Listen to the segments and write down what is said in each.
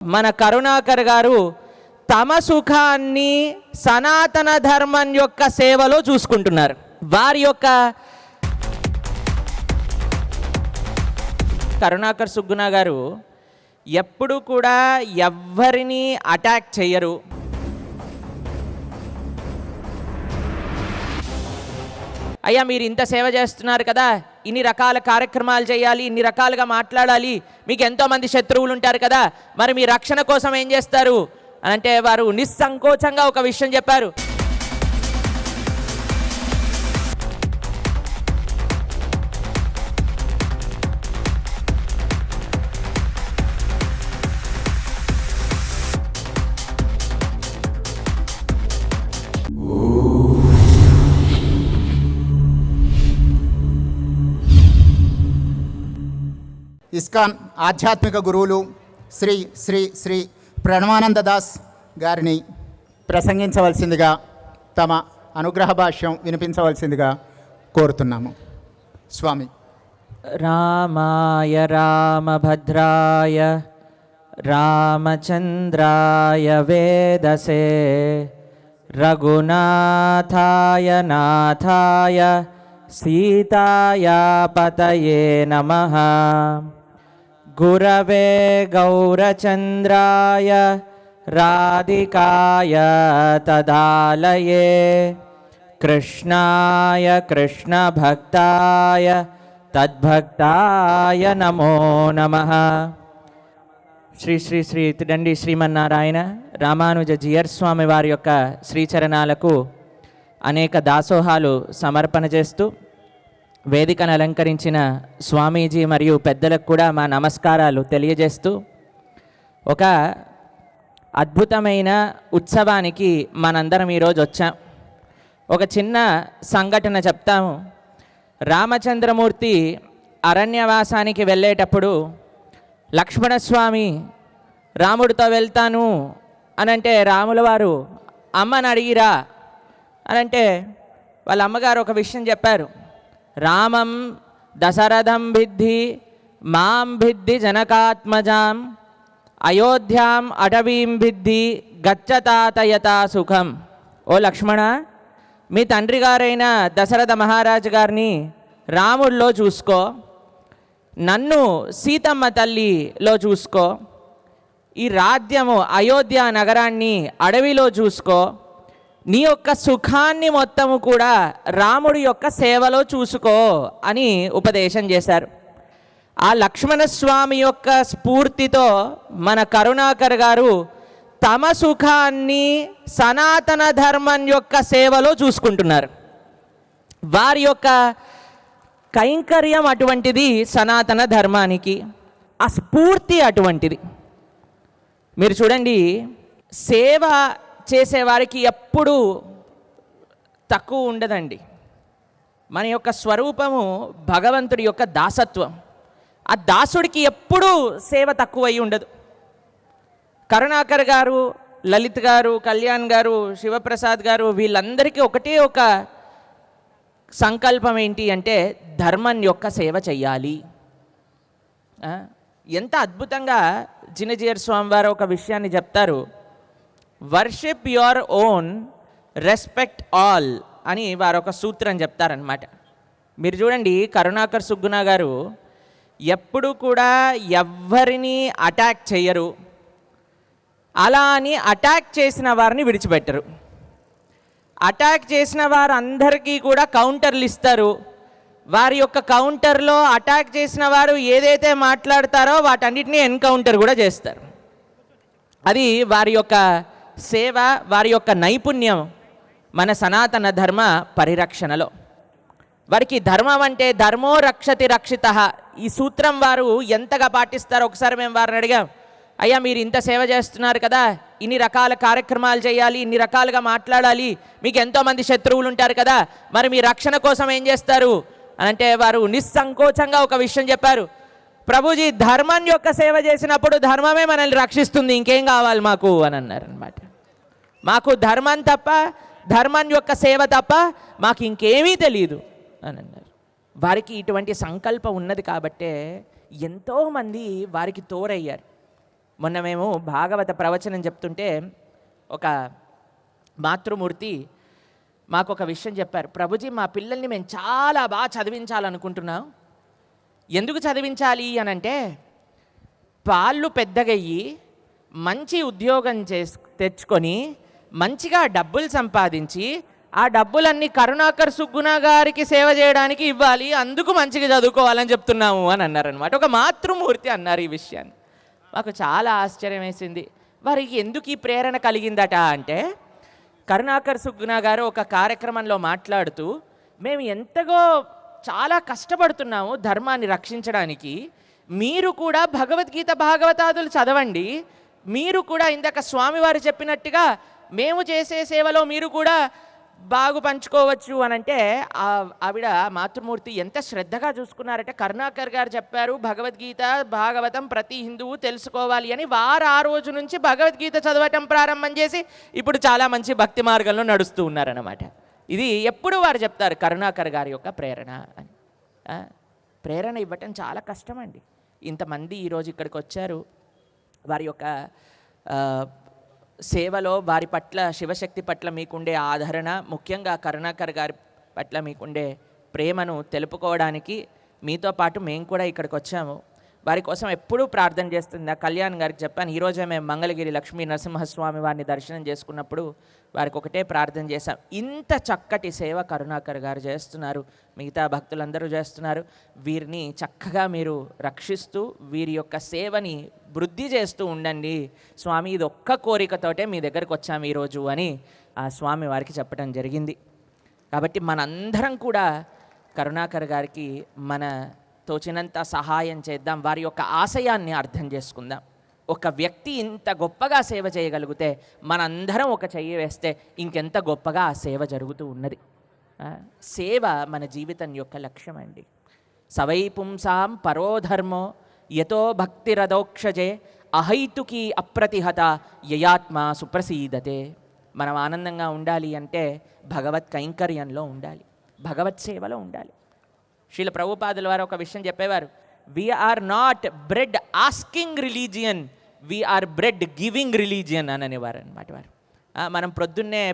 మన కరుణాకర్ గారు తమ సుఖాన్ని సనాతన ధర్మం యొక్క సేవలో చూసుకుంటున్నారు. వారి యొక్క కరుణాకర్ సుగ్గుణ గారు ఎప్పుడు కూడా ఎవ్వరిని అటాక్ చేయరు. అయ్యా మీరు ఇంత సేవ చేస్తున్నారు కదా, ఇన్ని రకాల కార్యక్రమాలు చేయాలి, ఇన్ని రకాలుగా మాట్లాడాలి, మీకు ఎంతోమంది శత్రువులు ఉంటారు కదా, మరి మీ రక్షణ కోసం ఏం చేస్తారు అని అంటే వారు నిస్సంకోచంగా ఒక విషయం చెప్పారు. ఇస్కాన్ ఆధ్యాత్మిక గురువులు శ్రీ శ్రీ శ్రీ ప్రణవానంద దాస్ గారిని ప్రసంగించవలసిందిగా, తమ అనుగ్రహ భాష్యం వినిపించవలసిందిగా కోరుతున్నాము. స్వామి. రామాయ రామభద్రాయ రామచంద్రాయ వేదసే రఘునాథాయ నాథాయ సీతాయా పతయే నమః. గురవే గౌరచంద్రాయ రాధికాయ తదాలయే కృష్ణాయ కృష్ణభక్తాయ తద్భక్తాయ నమో నమః. శ్రీ శ్రీ శ్రీ తిడండి శ్రీమన్నారాయణ రామానుజ జీయర్ స్వామి వారి యొక్క శ్రీచరణాలకు అనేక దాసోహాలు సమర్పణ చేస్తూ వేదికను అలంకరించిన స్వామీజీ మరియు పెద్దలకు కూడా మా నమస్కారాలు తెలియజేస్తూ, ఒక అద్భుతమైన ఉత్సవానికి మనందరం ఈరోజు వచ్చాం. ఒక చిన్న సంఘటన చెప్తాము. రామచంద్రమూర్తి అరణ్యవాసానికి వెళ్ళేటప్పుడు లక్ష్మణస్వామి రాముడితో వెళ్తాను అనంటే రాముల వారు అమ్మని అడిగిరా అనంటే వాళ్ళ అమ్మగారు ఒక విషయం చెప్పారు. రామం దశరథం భిద్ధి మాం భిద్ధి జనకాత్మజాం అయోధ్యాం అటవీం భిద్ధి గచ్చతాతయతా సుఖం. ఓ లక్ష్మణ, మీ తండ్రి గారైన దశరథ మహారాజు గారిని రాముడిలో చూసుకో, నన్ను సీతమ్మ తల్లిలో చూసుకో, ఈ రాజ్యము అయోధ్య నగరాన్ని అడవిలో చూసుకో, నీ యొక్క సుఖాన్ని మొత్తము కూడా రాముడి యొక్క సేవలో చూసుకో అని ఉపదేశం చేశారు. ఆ లక్ష్మణస్వామి యొక్క స్ఫూర్తితో మన కరుణాకర్ గారు తమ సుఖాన్ని సనాతన ధర్మం యొక్క సేవలో చూసుకుంటున్నారు. వారి యొక్క కైంకర్యం అటువంటిది, సనాతన ధర్మానికి ఆ స్ఫూర్తి అటువంటిది. మీరు చూడండి, సేవ చేసేవారికి ఎప్పుడూ తక్కువ ఉండదండి. మన యొక్క స్వరూపము భగవంతుడి యొక్క దాసత్వం. ఆ దాసుడికి ఎప్పుడూ సేవ తక్కువై ఉండదు. కరుణాకర్ గారు, లలిత్ గారు, కళ్యాణ్ గారు, శివప్రసాద్ గారు, వీళ్ళందరికీ ఒకటే ఒక సంకల్పం ఏంటి అంటే ధర్మం యొక్క సేవ చెయ్యాలి. ఎంత అద్భుతంగా జినజీయర్ స్వామి వారు ఒక విషయాన్ని చెప్తారు. Worship your own, respect all అని వారు ఒక సూత్రం చెప్తారనమాట. మీరు చూడండి, కరుణాకర్ సుగ్గుణ గారు ఎప్పుడు కూడా ఎవ్వరిని అటాక్ చేయరు, అలా అని అటాక్ చేసిన వారిని విడిచిపెట్టరు. అటాక్ చేసిన వారందరికీ కూడా కౌంటర్లు ఇస్తారు. వారి యొక్క కౌంటర్లో అటాక్ చేసిన వారు ఏదైతే మాట్లాడతారో వాటన్నిటినీ ఎన్కౌంటర్ కూడా చేస్తారు. అది వారి యొక్క సేవ, వారి యొక్క నైపుణ్యం మన సనాతన ధర్మ పరిరక్షణలో. వారికి ధర్మం అంటే ధర్మో రక్షతి రక్షిత, ఈ సూత్రం వారు ఎంతగా పాటిస్తారో ఒకసారి మేము వారిని అడిగాం. అయ్యా మీరు ఇంత సేవ చేస్తున్నారు కదా, ఇన్ని రకాల కార్యక్రమాలు చేయాలి, ఇన్ని రకాలుగా మాట్లాడాలి, మీకు ఎంతోమంది శత్రువులు ఉంటారు కదా, మరి మీ రక్షణ కోసం ఏం చేస్తారు అని అంటే వారు నిస్సంకోచంగా ఒక విషయం చెప్పారు. ప్రభుజీ, ధర్మం యొక్క సేవ చేసినప్పుడు ధర్మమే మనల్ని రక్షిస్తుంది, ఇంకేం కావాలి మాకు అని అన్నారు అనమాట. మాకు ధర్మం తప్ప, ధర్మం యొక్క సేవ తప్ప మాకు ఇంకేమీ తెలియదు అని అన్నారు. వారికి ఇటువంటి సంకల్పం ఉన్నది కాబట్టే ఎంతోమంది వారికి తోడయ్యారు. మొన్న మేము భాగవత ప్రవచనం చెప్తుంటే ఒక మాతృమూర్తి మాకు ఒక విషయం చెప్పారు. ప్రభుజీ, మా పిల్లల్ని మేము చాలా బాగా చదివించాలనుకుంటున్నాం. ఎందుకు చదివించాలి అని అంటే, వాళ్ళు పెద్దగయ్యి మంచి ఉద్యోగం తెచ్చుకొని మంచిగా డబ్బులు సంపాదించి ఆ డబ్బులన్నీ కరుణాకర్ సుగ్గుణ గారికి సేవ చేయడానికి ఇవ్వాలి, అందుకు మంచిగా చదువుకోవాలని చెప్తున్నాము అని అన్నారనమాట. ఒక మాతృమూర్తి అన్నారు ఈ విషయాన్ని. మాకు చాలా ఆశ్చర్యం వేసింది. వారికి ఎందుకు ఈ ప్రేరణ కలిగిందట అంటే, కరుణాకర్ సుగ్గుణ గారు ఒక కార్యక్రమంలో మాట్లాడుతూ, మేము ఎంతగో చాలా కష్టపడుతున్నాము ధర్మాన్ని రక్షించడానికి, మీరు కూడా భగవద్గీత భాగవతాదులు చదవండి, మీరు కూడా ఇందాక స్వామివారు చెప్పినట్టుగా మేము చేసే సేవలో మీరు కూడా బాగు పంచుకోవచ్చు అని అంటే, ఆవిడ మాతృమూర్తి ఎంత శ్రద్ధగా చూసుకున్నారంటే, కరుణాకర్ గారు చెప్పారు భగవద్గీత భాగవతం ప్రతి హిందువు తెలుసుకోవాలి అని. వారు ఆ రోజు నుంచి భగవద్గీత చదవటం ప్రారంభం చేసి ఇప్పుడు చాలా మంచి భక్తి మార్గంలో నడుస్తూ ఉన్నారన్నమాట. ఇది ఎప్పుడు వారు చెప్తారు కరుణాకర్ గారి యొక్క ప్రేరణ అని. ప్రేరణ ఇవ్వటం చాలా కష్టమండి. ఇంతమంది ఈరోజు ఇక్కడికి వచ్చారు. వారి యొక్క సేవలో వారి పట్ల, శివశక్తి పట్ల మీకుండే ఆదరణ, ముఖ్యంగా కరుణాకర్ గారి పట్ల మీకుండే ప్రేమను తెలుపుకోవడానికి మీతో పాటు మేము కూడా ఇక్కడికి వచ్చాము. వారి కోసం ఎప్పుడూ ప్రార్థన చేస్తుంది. కళ్యాణ్ గారికి చెప్పాను, ఈరోజే మేము మంగళగిరి లక్ష్మీ నరసింహస్వామి వారిని దర్శనం చేసుకున్నప్పుడు వారికి ఒకటే ప్రార్థన చేశాం. ఇంత చక్కటి సేవ కరుణాకర్ గారు చేస్తున్నారు, మిగతా భక్తులందరూ చేస్తున్నారు. వీరిని చక్కగా మీరు రక్షిస్తూ వీరి యొక్క సేవని వృద్ధి చేస్తూ ఉండండి స్వామి, ఇది ఒక్క కోరికతోటే మీ దగ్గరకు వచ్చాము ఈరోజు అని ఆ స్వామి వారికి చెప్పడం జరిగింది. కాబట్టి మనందరం కూడా కరుణాకర్ గారికి మన తోచినంత సహాయం చేద్దాం, వారి యొక్క ఆశయాన్ని అర్థం చేసుకుందాం. ఒక వ్యక్తి ఇంత గొప్పగా సేవ చేయగలిగితే మనందరం ఒక చెయ్యి వేస్తే ఇంకెంత గొప్పగా ఆ సేవ జరుగుతూ ఉన్నది. సేవ మన జీవితం యొక్క లక్ష్యం అండి. సవై పుంసాం పరోధర్మో యతో భక్తిరదోక్షజే అహైతుకి అప్రతిహత యయాత్మ సుప్రసీదతే. మనం ఆనందంగా ఉండాలి అంటే భగవత్ కైంకర్యంలో ఉండాలి, భగవత్ సేవలో ఉండాలి. శ్రీల ప్రభుపాదుల వారు ఒక విషయం చెప్పేవారు, we are not bread asking religion, we are bread giving religion అని అనేవారు అనమాట వారు. మనం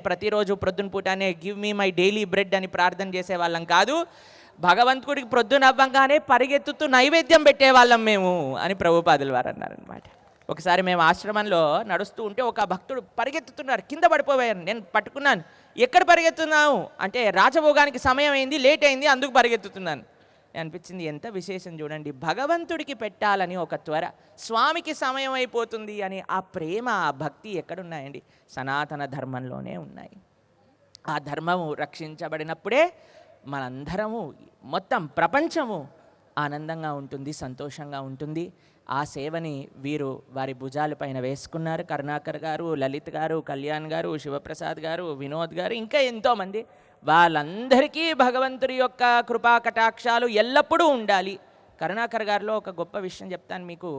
ప్రతిరోజు ప్రొద్దున పూటనే give me my daily bread అని ప్రార్థన చేసేవాళ్ళం కాదు, భగవంతుడికి ప్రొద్దున అవ్వంగానే పరిగెత్తుతూ నైవేద్యం పెట్టేవాళ్ళం మేము అని ప్రభుపాదుల వారు అన్నారనమాట. ఒకసారి మేము ఆశ్రమంలో నడుస్తూ ఉంటే ఒక భక్తుడు పరిగెత్తుతున్నారు, కింద పడిపోయారు. నేను పట్టుకున్నాను, ఎక్కడ పరిగెత్తున్నావు అంటే, రాజభోగానికి సమయం అయింది, లేట్ అయింది, అందుకు పరిగెత్తుతున్నాను అనిపించింది. ఎంత విశేషం చూడండి, భగవంతుడికి పెట్టాలని ఒక త్వర, స్వామికి సమయం అయిపోతుంది అని ఆ ప్రేమ, ఆ భక్తి ఎక్కడున్నాయండి? సనాతన ధర్మంలోనే ఉన్నాయి. ఆ ధర్మము రక్షించబడినప్పుడే మనందరము, మొత్తం ప్రపంచము ఆనందంగా ఉంటుంది, సంతోషంగా ఉంటుంది. ఆ సేవని వీరు వారి భుజాలపైన వేసుకున్నారు. కరుణాకర్ గారు, లలిత్ గారు, కళ్యాణ్ గారు, శివప్రసాద్ గారు, వినోద్ గారు, ఇంకా ఎంతోమంది. వాళ్ళందరికీ భగవంతుడి యొక్క కృపా కటాక్షాలు ఎల్లప్పుడూ ఉండాలి. కరుణాకర్ గారిలో ఒక గొప్ప విషయం చెప్తాను మీకు.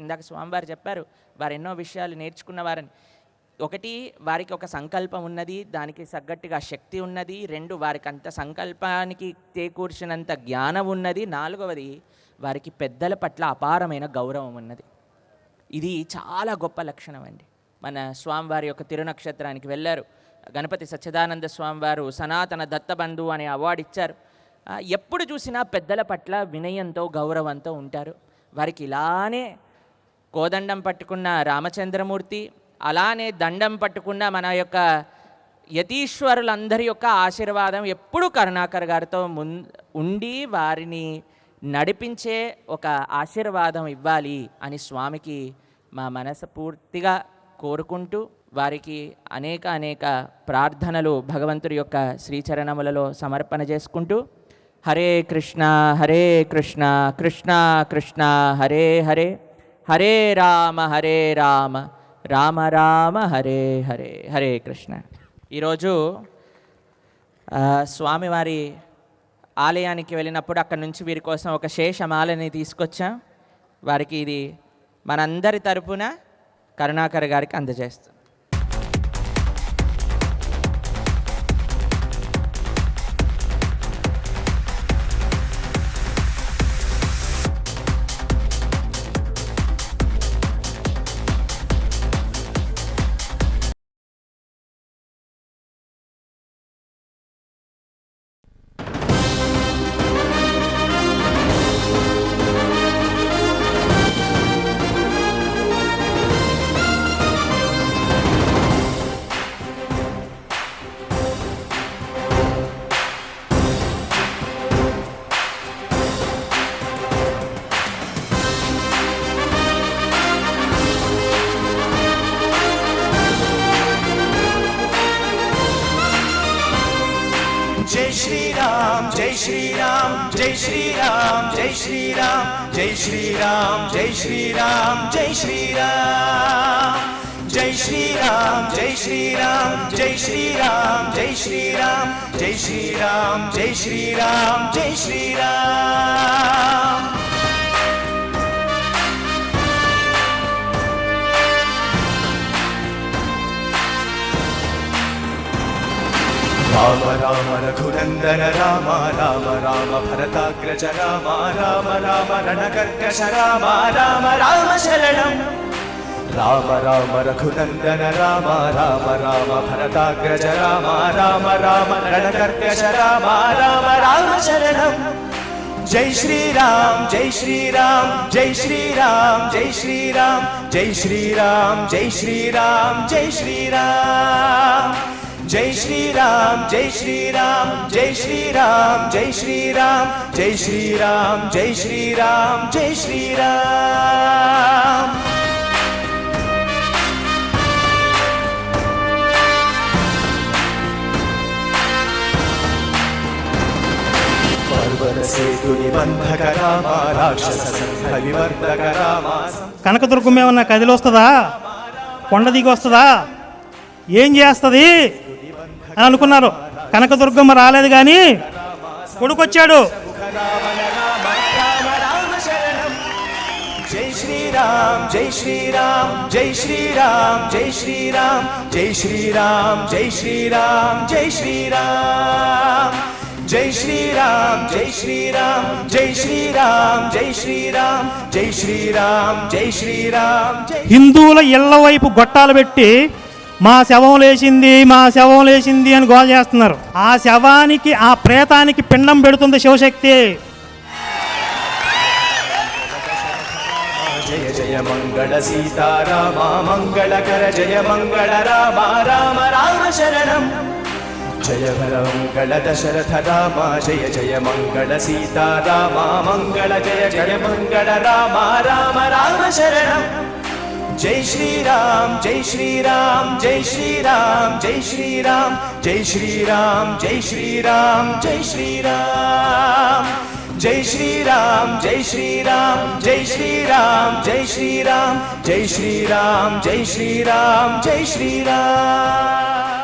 ఇందాక స్వామివారు చెప్పారు వారు ఎన్నో విషయాలు నేర్చుకున్నవారని. ఒకటి, వారికి ఒక సంకల్పం ఉన్నది, దానికి తగ్గట్టుగా శక్తి ఉన్నది. రెండు, వారికి అంత సంకల్పానికి చేకూర్చినంత జ్ఞానం ఉన్నది. నాలుగవది, వారికి పెద్దల పట్ల అపారమైన గౌరవం ఉన్నది. ఇది చాలా గొప్ప లక్షణం అండి. మన స్వామివారి యొక్క తిరునక్షత్రానికి వెళ్ళారు. గణపతి సచ్చిదానంద స్వామివారు సనాతన దత్తబంధు అనే అవార్డు ఇచ్చారు. ఎప్పుడు చూసినా పెద్దల పట్ల వినయంతో, గౌరవంతో ఉంటారు. వారికి ఇలానే కోదండం పట్టుకున్న రామచంద్రమూర్తి, అలానే దండం పట్టుకున్న మన యొక్క యతీశ్వరులందరి యొక్క ఆశీర్వాదం ఎప్పుడూ కరుణాకర్ గారితో ఉండి వారిని నడిపించే ఒక ఆశీర్వాదం ఇవ్వాలి అని స్వామికి మా మనసు పూర్తిగా కోరుకుంటూ, వారికి అనేక ప్రార్థనలు భగవంతుడి యొక్క శ్రీచరణములలో సమర్పణ చేసుకుంటూ, హరే కృష్ణ కృష్ణ కృష్ణ హరే హరే, హరే రామ రామ రామ హరే హరే, హరే కృష్ణ. ఈరోజు స్వామివారి ఆలయానికి వెళ్ళినప్పుడు అక్కడి నుంచి వీరి కోసం ఒక శేషమాలని తీసుకొచ్చాం. వారికి ఇది మనందరి తరపున కరుణాకర్ గారికి అందజేస్తాం. Ram, Jai Shri Ram, Jai Shri Ram, Jai Shri Ram, Jai Shri Ram, Jai Shri Ram. Jai Shri Ram, Jai Shri Ram, Jai Shri Ram, Jai Shri Ram, Jai Shri Ram, Jai Shri Ram, Jai Shri Ram. Rama Rama Raghunandana Rama Rama Rama Bharatagraja Rama Rama Rama Ranakarkasha Rama Rama Rama Sharanam. Rama Rama Raghunandana Rama Rama Rama Bharatagraja Rama Rama Rama Ranakarkasha Rama Rama Rama Sharanam. Jai Shri Ram, Jai Shri Ram, Jai Shri Ram, Jai Shri Ram, Jai Shri Ram, Jai Shri Ram, Jai Shri Ram. Jai Shri Ram, Jai Shri Ram, Jai Shri Ram, Jai Shri Ram, Jai Shri Ram, Jai Shri Ram, Jai Shri Ram. Parvata Setu Nibandhaka Rama, Rakshasa Sangha Vivardhaka Rama. Kanakadurgam ఏమన్నా కదిలి వస్తుందా, కొండ దిగి వస్తుందా, ఏం చేస్తుంది అని అనుకున్నారు. కనకదుర్గమ్మ రాలేదు కానీ కొడుకొచ్చాడు. Jai Shri Ram, Jai Shri Ram, Jai Shri Ram, Jai Shri Ram, Jai Shri Ram, Jai Shri Ram, Jai Shri Ram. Jai Shri Ram, Jai Shri Ram, Jai Shri Ram, Jai Shri Ram, Jai Shri Ram, Jai Shri Ram. హిందువుల ఇళ్ల వైపు గొట్టాలు పెట్టి మా శవం లేచింది, మా శవం లేచింది అని గోల చేస్తున్నారు. ఆ శవానికి, ఆ ప్రేతానికి పిండం పెడుతుంది శివశక్తి. జయ జయ మంగళ సీతారామ మంగళకర జయ మంగళ రామ రామ రామ శరణం. జయ మంగళ దశరథ రామ జయ జయ మంగళ సీతారామ మంగళ జయ జయ మంగళ రామ రామ రామ శరణం. Jai Shri Ram, Jai Shri Ram, Jai Shri Ram, Jai Shri Ram, Jai Shri Ram, Jai Shri Ram, Jai Shri Ram. Jai Shri Ram, Jai Shri Ram, Jai Shri Ram, Jai Shri Ram, Jai Shri Ram, Jai Shri Ram, Jai Shri Ram.